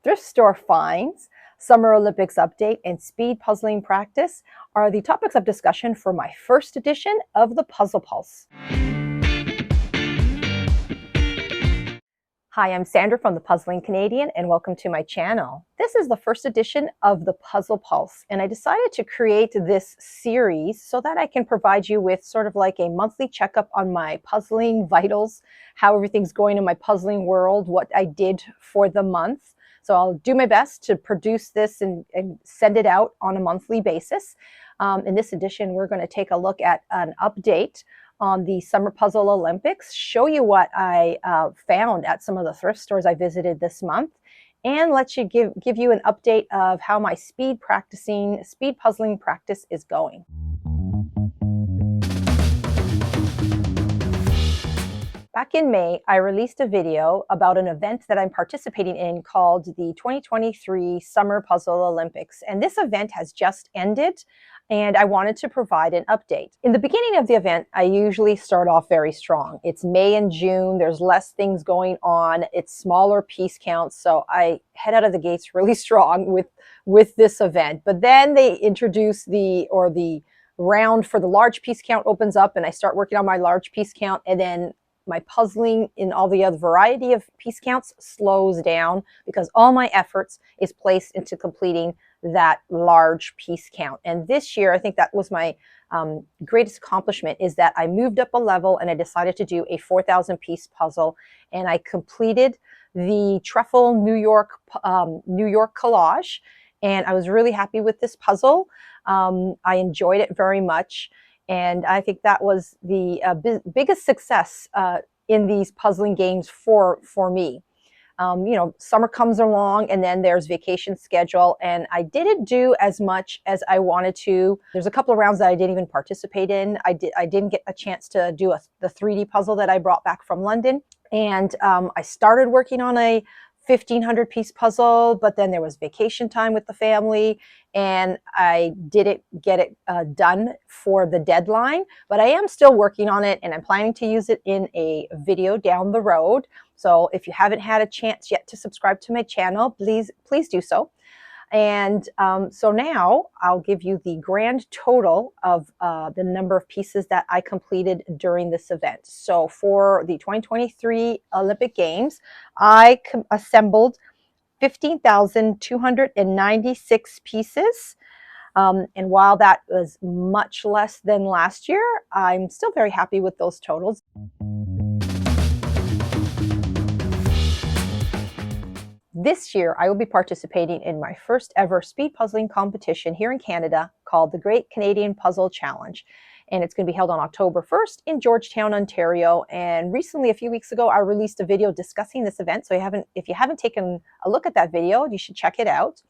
Thrift store finds, Summer Olympics update, and speed puzzling practice are the topics of discussion for my first edition of the Puzzle Pulse. Hi, I'm Sandra from the Puzzling Canadian, and welcome to my channel. This is the first edition of the Puzzle Pulse, and I decided to create this series so that I can provide you with sort of like a monthly checkup on my puzzling vitals, how everything's going in my puzzling world, what I did for the month. So I'll do my best to produce this and send it out on a monthly basis. In this edition, we're going to take a look at an update on the Summer Puzzle Olympics, show you what I found at some of the thrift stores I visited this month, and let you give you an update of how my speed puzzling practice is going. Back in May, I released a video about an event that I'm participating in called the 2023 Summer Puzzle Olympics. And this event has just ended, and I wanted to provide an update. In the beginning of the event, I usually start off very strong. It's May and June, there's less things going on, it's smaller piece counts, so I head out of the gates really strong with this event. But then they introduce the round for the large piece count opens up, and I start working on my large piece count, and then my puzzling in all the other variety of piece counts slows down because all my efforts is placed into completing that large piece count. And this year, I think that was my greatest accomplishment, is that I moved up a level and I decided to do a 4,000 piece puzzle, and I completed the truffle New York collage, and I was really happy with this puzzle. I enjoyed it very much. And I think that was the biggest success in these puzzling games for me. Summer comes along, and then there's vacation schedule, and I didn't do as much as I wanted to. There's a couple of rounds that I didn't even participate in. I didn't get a chance to do the 3D puzzle that I brought back from London. And I started working on a 1,500 piece puzzle, but then there was vacation time with the family, and I didn't get it done for the deadline, but I am still working on it, and I'm planning to use it in a video down the road. So if you haven't had a chance yet to subscribe to my channel, please do so. And so now I'll give you the grand total of the number of pieces that I completed during this event. So for the 2023 Olympic Games, I assembled 15,296 pieces. And while that was much less than last year, I'm still very happy with those totals. This year, I will be participating in my first ever speed puzzling competition here in Canada called the Great Canadian Puzzle Challenge. And it's going to be held on October 1st in Georgetown, Ontario. And recently, a few weeks ago, I released a video discussing this event. So if you haven't taken a look at that video, you should check it out.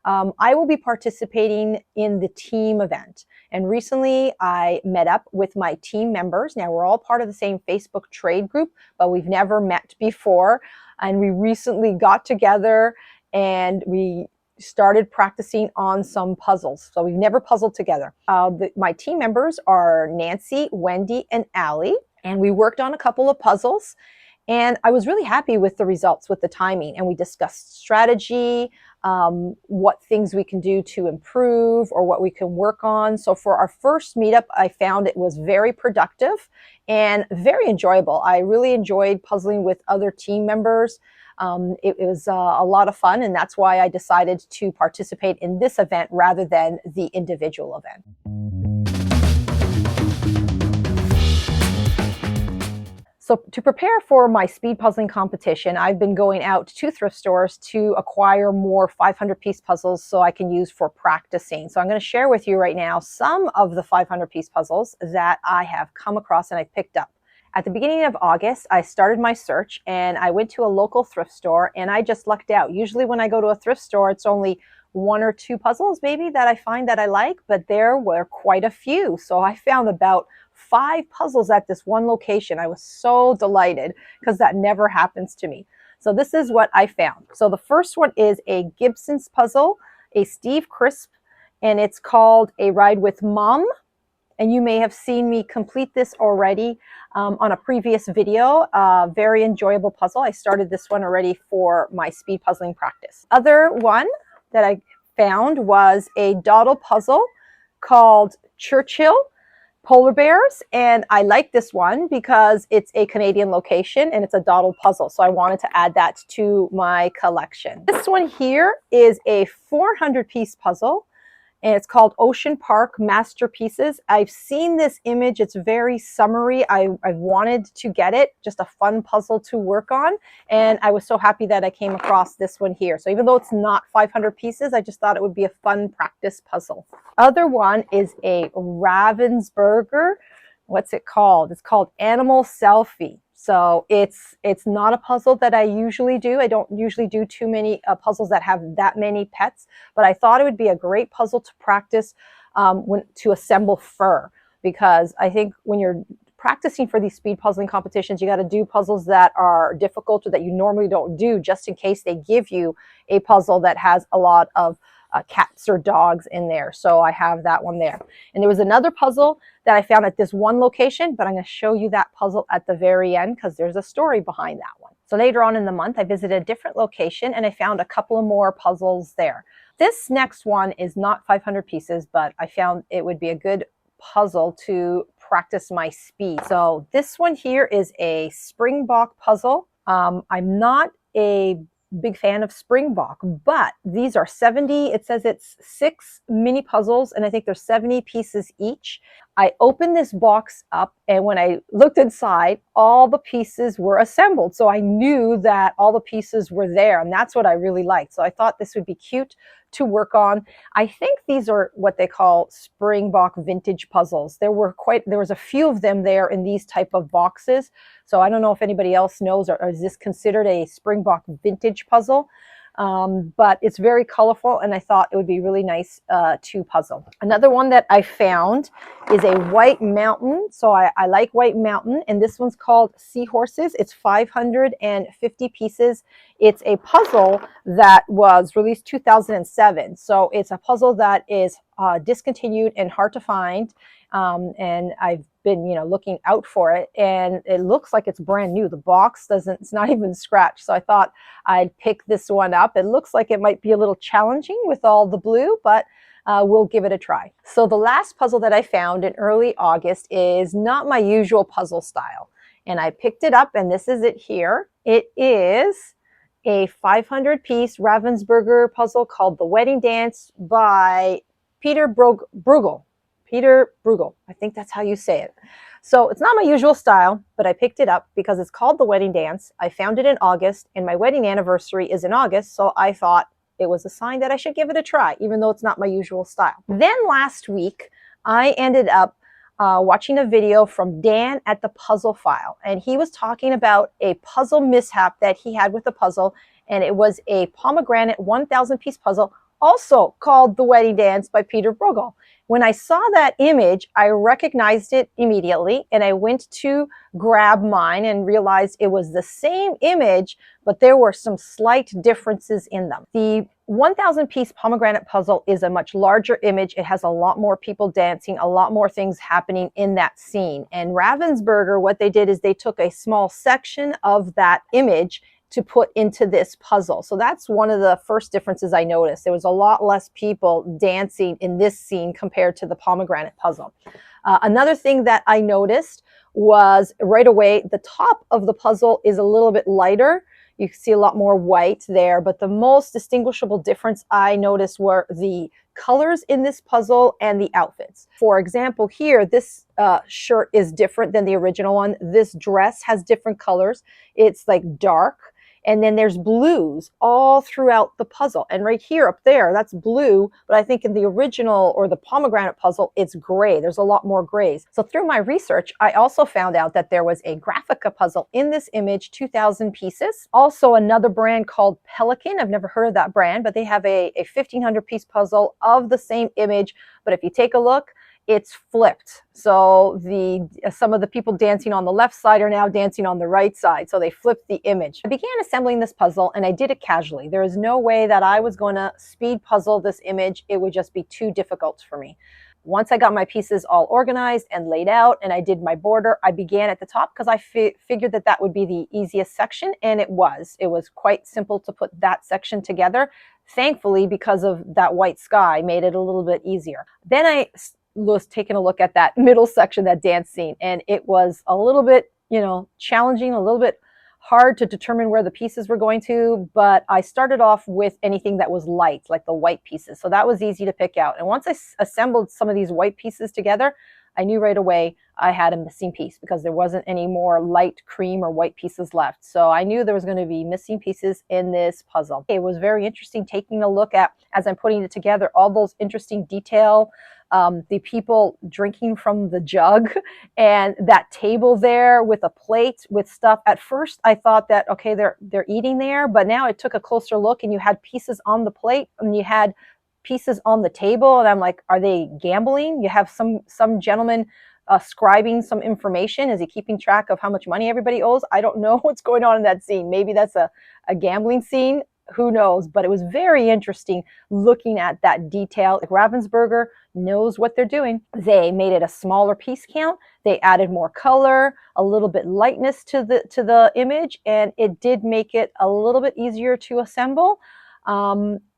I will be participating in the team event. And recently, I met up with my team members. Now, we're all part of the same Facebook trade group, but we've never met before. And we recently got together and we started practicing on some puzzles. So we've never puzzled together. My team members are Nancy, Wendy, and Allie. And we worked on a couple of puzzles. And I was really happy with the results, with the timing. And we discussed strategy, what things we can do to improve or what we can work on. So for our first meetup, I found it was very productive and very enjoyable. I really enjoyed puzzling with other team members. It was a lot of fun, and that's why I decided to participate in this event rather than the individual event. So to prepare for my speed puzzling competition, I've been going out to thrift stores to acquire more 500-piece puzzles so I can use for practicing. So I'm going to share with you right now some of the 500-piece puzzles that I have come across and I've picked up. At the beginning of August, I started my search, and I went to a local thrift store, and I just lucked out. Usually when I go to a thrift store, it's only one or two puzzles maybe that I find that I like, but there were quite a few. So I found about 5 puzzles at this one location. I was so delighted because that never happens to me. So this is what I found. So the first one is a Gibson's puzzle, a Steve Crisp, and it's called A Ride with Mom. and you may have seen me complete this already on a previous video. Very enjoyable puzzle. I started this one already for my speed puzzling practice. Other one that I found was a dawdle puzzle called Churchill Polar Bears, and I like this one because it's a Canadian location and it's a dawdle puzzle, so I wanted to add that to my collection. This one here is a 400-piece puzzle, and it's called Ocean Park Masterpieces. I've seen this image. It's very summery. I've wanted to get it, just a fun puzzle to work on, and I was so happy that I came across this one here. So even though it's not 500 pieces, I just thought it would be a fun practice puzzle. Other one is a Ravensburger. What's it called? It's called Animal Selfie. So it's not a puzzle that I usually do. I don't usually do too many puzzles that have that many pets, but I thought it would be a great puzzle to practice to assemble fur, because I think when you're practicing for these speed puzzling competitions, you got to do puzzles that are difficult or that you normally don't do, just in case they give you a puzzle that has a lot of cats or dogs in there. So I have that one there. And there was another puzzle that I found at this one location, but I'm going to show you that puzzle at the very end because there's a story behind that one. So later on in the month, I visited a different location and I found a couple of more puzzles there. This next one is not 500 pieces, but I found it would be a good puzzle to practice my speed. So this one here is a Springbok puzzle. I'm not a big fan of Springbok, but these are 70, it says it's 6 mini puzzles, and I think there's 70 pieces each. I opened this box up, and when I looked inside, all the pieces were assembled. So I knew that all the pieces were there, and that's what I really liked. So I thought this would be cute to work on. I think these are what they call Springbok vintage puzzles. There was a few of them there in these type of boxes. So I don't know if anybody else knows, or is this considered a Springbok vintage puzzle? But it's very colorful, and I thought it would be really nice to puzzle. Another one that I found is a White Mountain. So I like White Mountain, and this one's called Seahorses. It's 550 pieces. It's a puzzle that was released 2007. So it's a puzzle that is discontinued and hard to find. And I've been, looking out for it, and it looks like it's brand new. The box it's not even scratched. So I thought I'd pick this one up. It looks like it might be a little challenging with all the blue, but we'll give it a try. So the last puzzle that I found in early August is not my usual puzzle style, and I picked it up, and this is it here. It is a 500-piece Ravensburger puzzle called The Wedding Dance by Peter Bruegel. Peter Bruegel, I think that's how you say it. So it's not my usual style, but I picked it up because it's called The Wedding Dance. I found it in August, and my wedding anniversary is in August, so I thought it was a sign that I should give it a try, even though it's not my usual style. Then last week, I ended up watching a video from Dan at the Puzzle File, and he was talking about a puzzle mishap that he had with a puzzle, and it was a pomegranate 1,000-piece puzzle, also called The Wedding Dance by Peter Bruegel. When I saw that image, I recognized it immediately, and I went to grab mine and realized it was the same image, but there were some slight differences in them. The 1,000-piece pomegranate puzzle is a much larger image. It has a lot more people dancing, a lot more things happening in that scene. And Ravensburger, what they did is they took a small section of that image to put into this puzzle. So that's one of the first differences I noticed. There was a lot less people dancing in this scene compared to the pomegranate puzzle. Another thing that I noticed was right away, the top of the puzzle is a little bit lighter. You can see a lot more white there, but the most distinguishable difference I noticed were the colors in this puzzle and the outfits. For example, here, this shirt is different than the original one. This dress has different colors. It's like dark. And then there's blues all throughout the puzzle. And right here up there, that's blue. But I think in the original or the pomegranate puzzle, it's gray. There's a lot more grays. So through my research, I also found out that there was a Graphica puzzle in this image, 2,000 pieces. Also another brand called Pelican. I've never heard of that brand, but they have a 1,500-piece puzzle of the same image. But if you take a look, it's flipped. So some of the people dancing on the left side are now dancing on the right side. So they flipped the image. I began assembling this puzzle, and I did it casually. There is no way that I was going to speed puzzle this image. It would just be too difficult for me. Once I got my pieces all organized and laid out and I did my border, I began at the top because I figured that that would be the easiest section, and it was. It was quite simple to put that section together. Thankfully, because of that white sky, made it a little bit easier. Then I was taking a look at that middle section, that dance scene, and it was a little bit, challenging, a little bit hard to determine where the pieces were going to, but I started off with anything that was light, like the white pieces. So that was easy to pick out. And once I assembled some of these white pieces together, I knew right away I had a missing piece because there wasn't any more light cream or white pieces left. So I knew there was going to be missing pieces in this puzzle. It was very interesting taking a look at, as I'm putting it together, all those interesting detail, the people drinking from the jug, and that table there with a plate with stuff. At first I thought that, okay, they're eating there, but now I took a closer look and you had pieces on the plate and you had pieces on the table, and I'm like, are they gambling? You have some gentleman scribing some information. Is he keeping track of how much money everybody owes? I don't know what's going on in that scene. Maybe that's a gambling scene. Who knows? But it was very interesting looking at that detail. Ravensburger knows what they're doing. They made it a smaller piece count. They added more color, a little bit lightness to the image, and it did make it a little bit easier to assemble.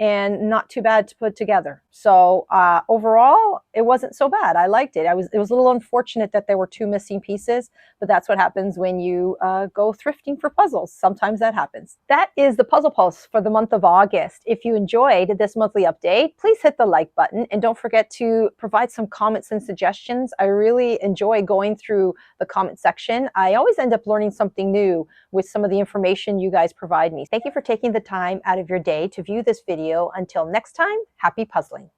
And not too bad to put together. So overall, it wasn't so bad. I liked it. It was a little unfortunate that there were 2 missing pieces, but that's what happens when you go thrifting for puzzles. Sometimes that happens. That is the Puzzle Pulse for the month of August. If you enjoyed this monthly update, please hit the like button and don't forget to provide some comments and suggestions. I really enjoy going through the comment section. I always end up learning something new with some of the information you guys provide me. Thank you for taking the time out of your day to view this video. Until next time, happy puzzling.